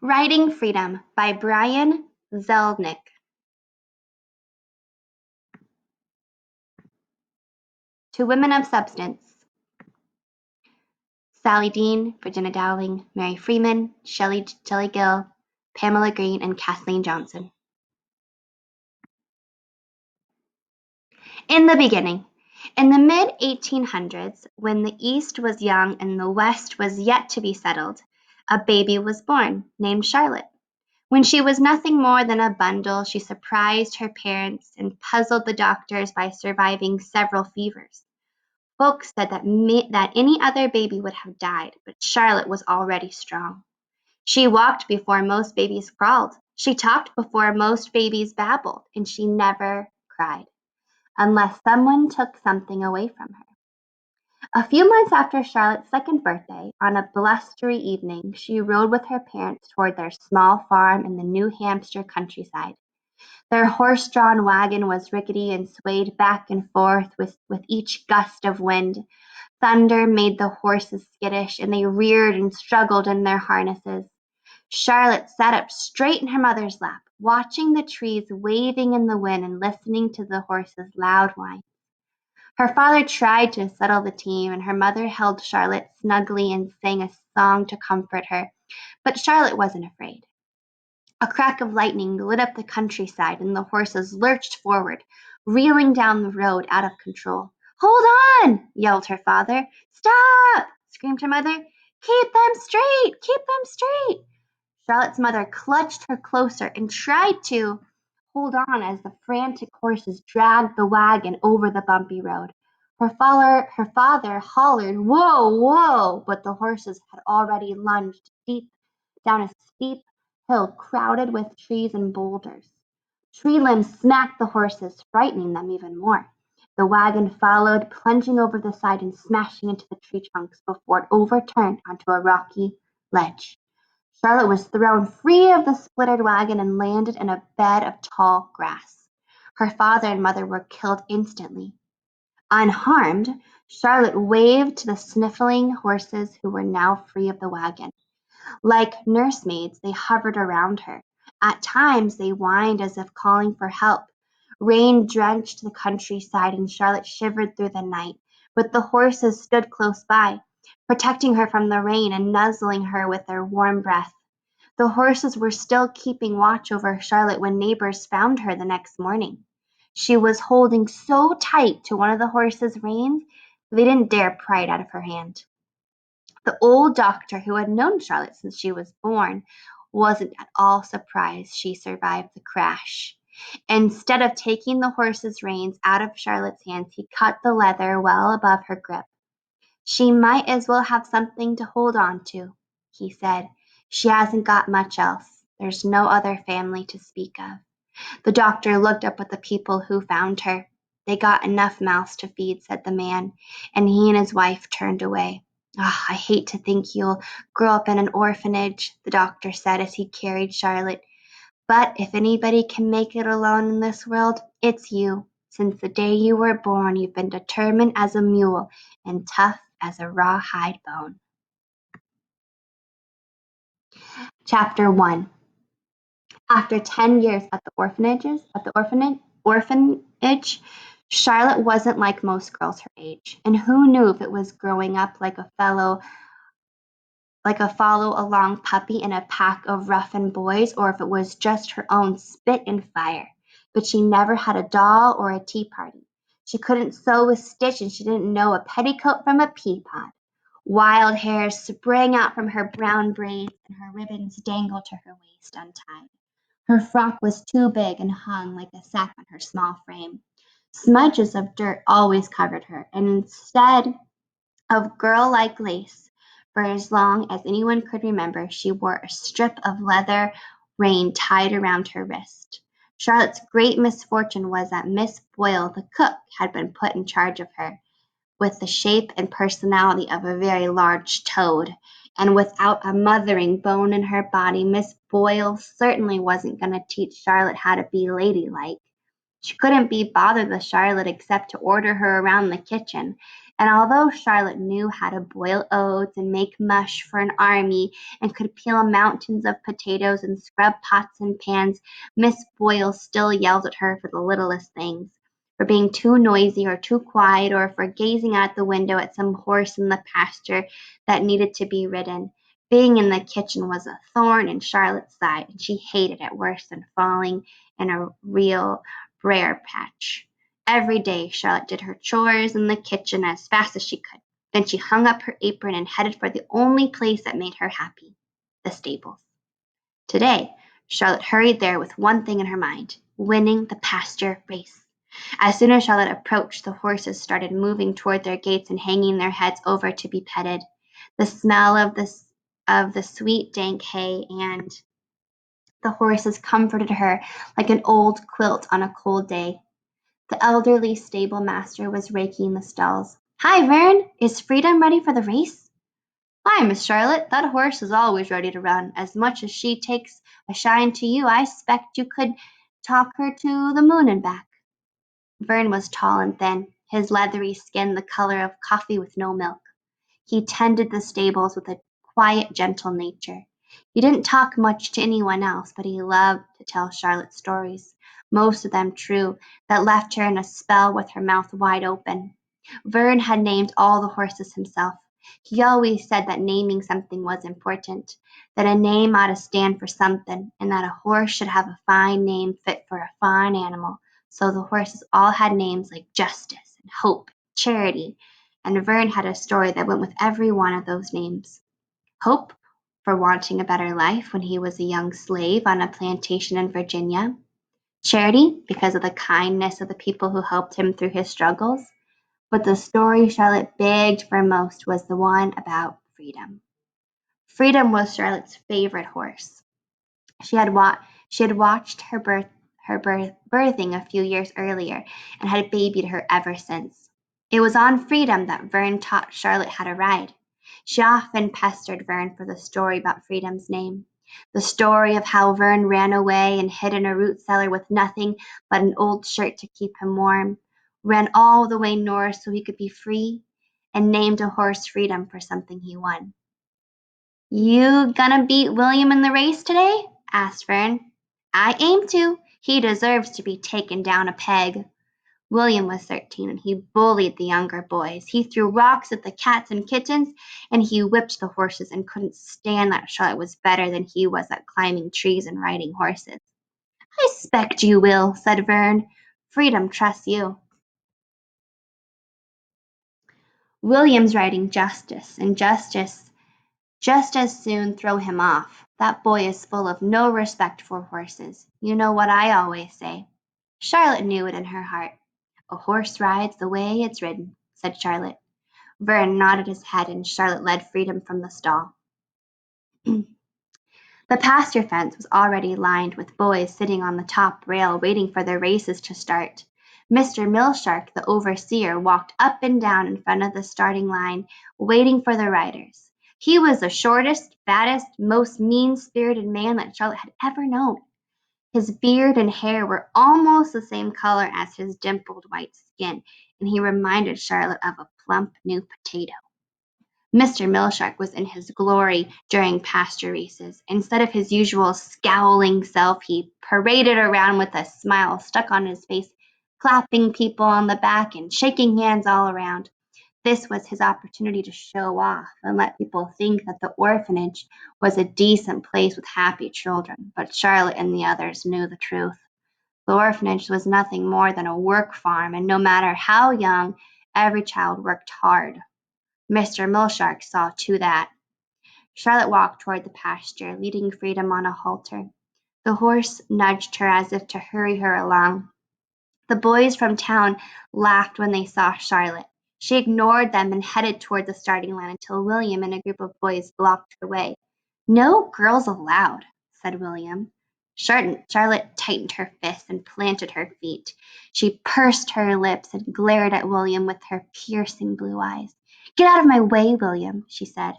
Writing Freedom by Brian Zelnick. To Women of Substance. Sally Dean, Virginia Dowling, Mary Freeman, Shelley Gill, Pamela Green, and Kathleen Johnson. In the beginning, in the mid-1800s, when the East was young and the West was yet to be settled, a baby was born named Charlotte. When she was nothing more than a bundle, she surprised her parents and puzzled the doctors by surviving several fevers. Folks said that any other baby would have died, but Charlotte was already strong. She walked before most babies crawled. She talked before most babies babbled, and she never cried, unless someone took something away from her. A few months after Charlotte's second birthday, on a blustery evening, she rode with her parents toward their small farm in the New Hampshire countryside. Their horse-drawn wagon was rickety and swayed back and forth with each gust of wind. Thunder made the horses skittish, and they reared and struggled in their harnesses. Charlotte sat up straight in her mother's lap, watching the trees waving in the wind and listening to the horses' loud whine. Her father tried to settle the team, and her mother held Charlotte snugly and sang a song to comfort her, but Charlotte wasn't afraid. A crack of lightning lit up the countryside, and the horses lurched forward, reeling down the road out of control. "Hold on!" yelled her father. "Stop!" screamed her mother. "Keep them straight! Keep them straight!" Charlotte's mother clutched her closer and tried to hold on as the frantic horses dragged the wagon over the bumpy road. Her father hollered, "Whoa, whoa!" but the horses had already lunged deep down a steep hill crowded with trees and boulders. Tree limbs smacked the horses, frightening them even more. The wagon followed, plunging over the side and smashing into the tree trunks before it overturned onto a rocky ledge. Charlotte was thrown free of the splintered wagon and landed in a bed of tall grass. Her father and mother were killed instantly. Unharmed, Charlotte waved to the sniffling horses who were now free of the wagon. Like nursemaids, they hovered around her. At times they whined as if calling for help. Rain drenched the countryside, and Charlotte shivered through the night, but the horses stood close by, protecting her from the rain and nuzzling her with their warm breath. The horses were still keeping watch over Charlotte when neighbors found her the next morning. She was holding so tight to one of the horses' reins they didn't dare pry it out of her hand. The old doctor, who had known Charlotte since she was born, wasn't at all surprised she survived the crash. Instead of taking the horse's reins out of Charlotte's hands, he cut the leather well above her grip. "She might as well have something to hold on to," he said. "She hasn't got much else. There's no other family to speak of." The doctor looked up at the people who found her. "They got enough mouths to feed," said the man, and he and his wife turned away. "I hate to think you'll grow up in an orphanage," the doctor said as he carried Charlotte. "But if anybody can make it alone in this world, it's you. Since the day you were born, you've been determined as a mule and tough as a rawhide bone." Chapter 1. After 10 years at the orphanage, Charlotte wasn't like most girls her age, and who knew if it was growing up like a follow-along puppy in a pack of roughened boys, or if it was just her own spit and fire. But she never had a doll or a tea party. She couldn't sew a stitch, and she didn't know a petticoat from a pea pod. Wild hairs sprang out from her brown braids, and her ribbons dangled to her waist untied. Her frock was too big and hung like a sack on her small frame. Smudges of dirt always covered her, and instead of girl-like lace, for as long as anyone could remember, she wore a strip of leather rein tied around her wrist. Charlotte's great misfortune was that Miss Boyle, the cook, had been put in charge of her, with the shape and personality of a very large toad, and without a mothering bone in her body, Miss Boyle certainly wasn't going to teach Charlotte how to be ladylike. She couldn't be bothered with Charlotte except to order her around the kitchen, And although Charlotte knew how to boil oats and make mush for an army and could peel mountains of potatoes and scrub pots and pans, Miss Boyle still yelled at her for the littlest things, for being too noisy or too quiet, or for gazing out the window at some horse in the pasture that needed to be ridden. Being in the kitchen was a thorn in Charlotte's side, and she hated it worse than falling in a real briar patch. Every day Charlotte did her chores in the kitchen as fast as she could. Then she hung up her apron and headed for the only place that made her happy, the stables. Today, Charlotte hurried there with one thing in her mind, winning the pasture race. As soon as Charlotte approached, the horses started moving toward their gates and hanging their heads over to be petted. The smell of the sweet dank hay and the horses comforted her like an old quilt on a cold day. The elderly stable master was raking the stalls. Hi, Verne. Is Freedom ready for the race? Hi, Miss Charlotte. That horse is always ready to run. As much as she takes a shine to you, I expect you could talk her to the moon and back. Verne was tall and thin, his leathery skin the color of coffee with no milk. He tended the stables with a quiet, gentle nature. He didn't talk much to anyone else, but he loved to tell Charlotte stories, most of them true, that left her in a spell with her mouth wide open. Verne had named all the horses himself. He always said that naming something was important, that a name ought to stand for something, and that a horse should have a fine name fit for a fine animal. So the horses all had names like Justice and Hope, Charity, and Verne had a story that went with every one of those names. Hope, for wanting a better life when he was a young slave on a plantation in Virginia. Charity, because of the kindness of the people who helped him through his struggles. But the story Charlotte begged for most was the one about Freedom. Freedom was Charlotte's favorite horse. She had wa- she had watched birthing a few years earlier and had babied her ever since. It was on Freedom that Verne taught Charlotte how to ride. She often pestered Verne for the story about Freedom's name. The story of how Verne ran away and hid in a root cellar with nothing but an old shirt to keep him warm, ran all the way north so he could be free, and named a horse Freedom for something he won. "You gonna beat William in the race today?" asked Verne. "I aim to. He deserves to be taken down a peg." William was 13 and he bullied the younger boys. He threw rocks at the cats and kittens and he whipped the horses and couldn't stand that Charlotte was better than he was at climbing trees and riding horses. "I 'spect you will," said Verne. "Freedom trusts you." William's riding Justice, and Justice just as soon throw him off. That boy is full of no respect for horses. You know what I always say. Charlotte knew it in her heart. "A horse rides the way it's ridden," said Charlotte. Verne nodded his head and Charlotte led Freedom from the stall. The pasture fence was already lined with boys sitting on the top rail waiting for their races to start. Mr. Millshark, the overseer, walked up and down in front of the starting line, waiting for the riders. He was the shortest, fattest, most mean-spirited man that Charlotte had ever known. His beard and hair were almost the same color as his dimpled white skin, and he reminded Charlotte of a plump new potato. Mr. Millshark was in his glory during pasture races. Instead of his usual scowling self, he paraded around with a smile stuck on his face, clapping people on the back and shaking hands all around. This was his opportunity to show off and let people think that the orphanage was a decent place with happy children. But Charlotte and the others knew the truth. The orphanage was nothing more than a work farm, and no matter how young, every child worked hard. Mr. Millshark saw to that. Charlotte walked toward the pasture, leading Freedom on a halter. The horse nudged her as if to hurry her along. The boys from town laughed when they saw Charlotte. She ignored them and headed toward the starting line until William and a group of boys blocked her way. "No girls allowed," said William. Charlotte tightened her fists and planted her feet. She pursed her lips and glared at William with her piercing blue eyes. "Get out of my way, William," she said.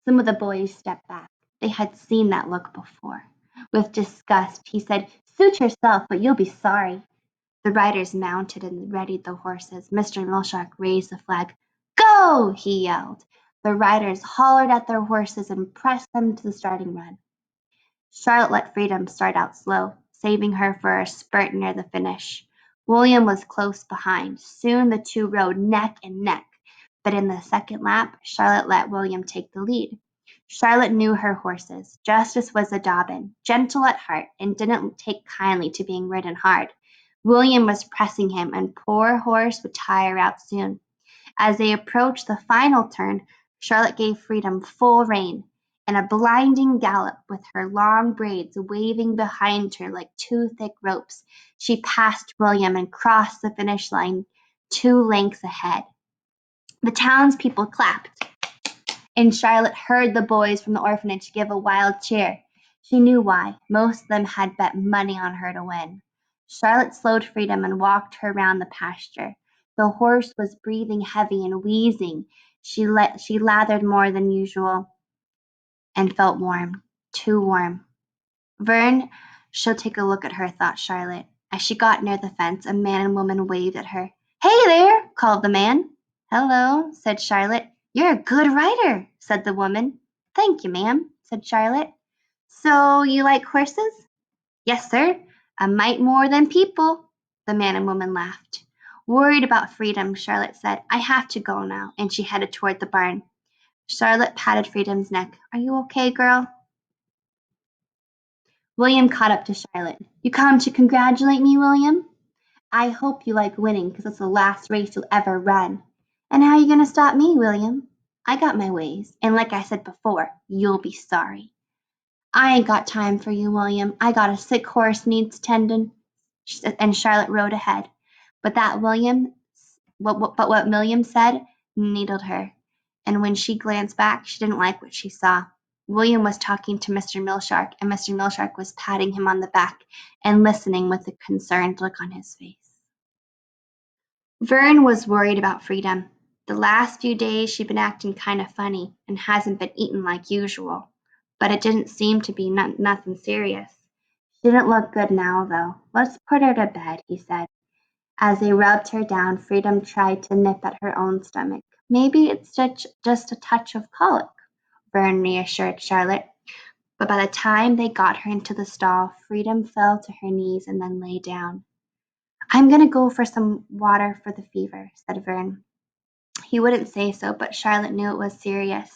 Some of the boys stepped back. They had seen that look before. With disgust, he said, "Suit yourself, but you'll be sorry." The riders mounted and readied the horses. Mr. Millshark raised the flag. Go! He yelled. The riders hollered at their horses and pressed them to the starting run. Charlotte let Freedom start out slow, saving her for a spurt near the finish. William was close behind. Soon the two rode neck and neck, but in the second lap, Charlotte let William take the lead. Charlotte knew her horses. Justice was a Dobbin, gentle at heart, and didn't take kindly to being ridden hard. William was pressing him, and poor horse would tire out soon. As they approached the final turn, Charlotte gave Freedom full rein. In a blinding gallop, with her long braids waving behind her like two thick ropes, she passed William and crossed the finish line 2 lengths ahead. The townspeople clapped, and Charlotte heard the boys from the orphanage give a wild cheer. She knew why. Most of them had bet money on her to win. Charlotte slowed Freedom and walked her round the pasture. The horse was breathing heavy and wheezing. She lathered more than usual and felt warm, too warm. Verne, she'll take a look at her, thought Charlotte. As she got near the fence, a man and woman waved at her. Hey there, called the man. Hello, said Charlotte. You're a good rider, said the woman. Thank you, ma'am, said Charlotte. So you like horses? Yes, sir. A mite more than people, the man and woman laughed. Worried about Freedom, Charlotte said, I have to go now, and she headed toward the barn. Charlotte patted Freedom's neck. Are you okay, girl? William caught up to Charlotte. You come to congratulate me, William? I hope you like winning because it's the last race you'll ever run. And how are you going to stop me, William? I got my ways, and like I said before, you'll be sorry. I ain't got time for you, William. I got a sick horse needs tendin'. And Charlotte rode ahead. But what William said needled her. And when she glanced back, she didn't like what she saw. William was talking to Mr. Millshark, and Mr. Millshark was patting him on the back and listening with a concerned look on his face. Verne was worried about Freedom. The last few days she'd been acting kind of funny and hasn't been eating like usual. But it didn't seem to be nothing serious. She didn't look good now, though. Let's put her to bed, he said. As they rubbed her down, Freedom tried to nip at her own stomach. Maybe it's just a touch of colic, Verne reassured Charlotte. But by the time they got her into the stall, Freedom fell to her knees and then lay down. I'm going to go for some water for the fever, said Verne. He wouldn't say so, but Charlotte knew it was serious.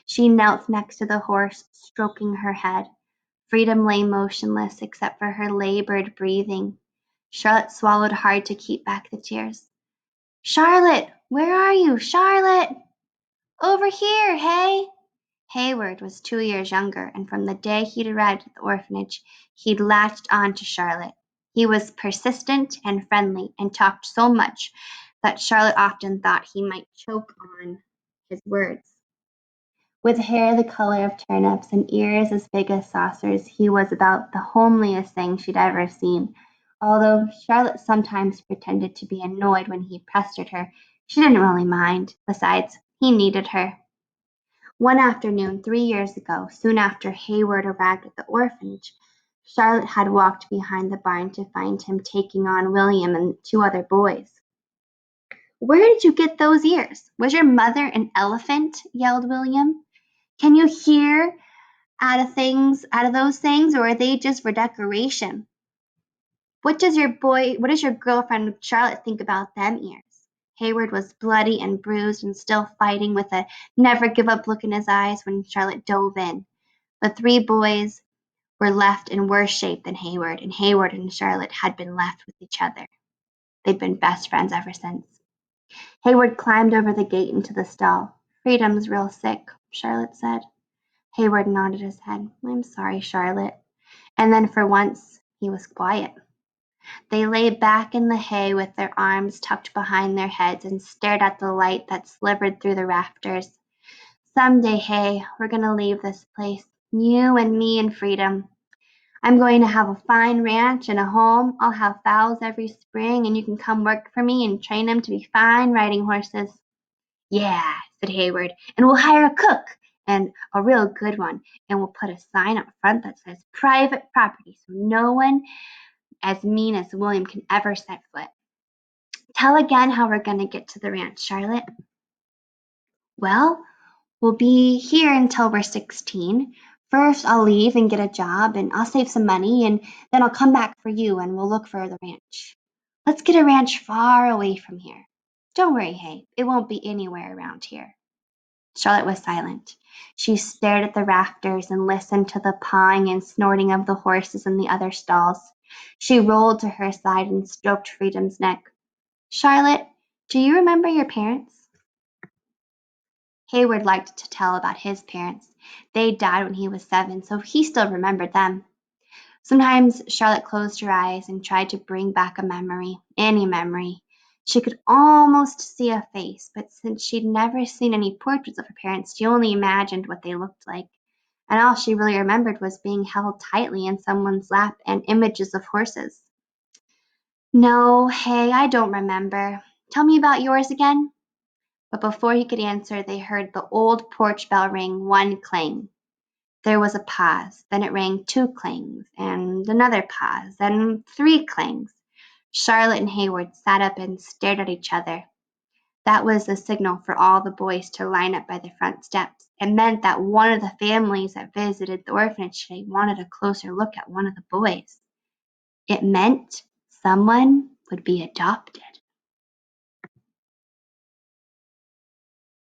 She knelt next to the horse, stroking her head. Freedom lay motionless except for her labored breathing. Charlotte swallowed hard to keep back the tears. Charlotte, where are you? Charlotte! Over here, hey! Hayward was 2 years younger, and from the day he'd arrived at the orphanage, he'd latched on to Charlotte. He was persistent and friendly, and talked so much that Charlotte often thought he might choke on his words. With hair the color of turnips and ears as big as saucers, he was about the homeliest thing she'd ever seen. Although Charlotte sometimes pretended to be annoyed when he pestered her, she didn't really mind. Besides, he needed her. One afternoon 3 years ago, soon after Hayward arrived at the orphanage, Charlotte had walked behind the barn to find him taking on William and 2 other boys. Where did you get those ears? Was your mother an elephant? Yelled William. Can you hear out of those things, or are they just for decoration? What does your girlfriend Charlotte think about them ears? Hayward was bloody and bruised and still fighting with a never give up look in his eyes when Charlotte dove in. The 3 boys were left in worse shape than Hayward, and Hayward and Charlotte had been left with each other. They'd been best friends ever since. Hayward climbed over the gate into the stall. Freedom's real sick, Charlotte said. Hayward nodded his head. I'm sorry, Charlotte. And then for once, he was quiet. They lay back in the hay with their arms tucked behind their heads and stared at the light that slivered through the rafters. Someday, Hay, we're going to leave this place. You and me and Freedom. I'm going to have a fine ranch and a home. I'll have fowls every spring, and you can come work for me and train them to be fine riding horses. Yeah, said Hayward, and we'll hire a cook, and a real good one, and we'll put a sign up front that says private property so no one as mean as William can ever set foot. Tell again how we're going to get to the ranch, Charlotte. Well, we'll be here until we're 16. First, I'll leave and get a job, and I'll save some money, and then I'll come back for you, and we'll look for the ranch. Let's get a ranch far away from here. Don't worry, Hay, it won't be anywhere around here. Charlotte was silent. She stared at the rafters and listened to the pawing and snorting of the horses in the other stalls. She rolled to her side and stroked Freedom's neck. Charlotte, do you remember your parents? Hayward liked to tell about his parents. They died when he was 7, so he still remembered them. Sometimes Charlotte closed her eyes and tried to bring back a memory, any memory. She could almost see a face, but since she'd never seen any portraits of her parents, she only imagined what they looked like. And all she really remembered was being held tightly in someone's lap and images of horses. No, Hay, I don't remember. Tell me about yours again. But before he could answer, they heard the old porch bell ring one clang. There was a pause, then it rang 2 clangs, and another pause, then 3 clangs. Charlotte and Hayward sat up and stared at each other. That was the signal for all the boys to line up by the front steps. It meant that one of the families that visited the orphanage today wanted a closer look at one of the boys. It meant someone would be adopted.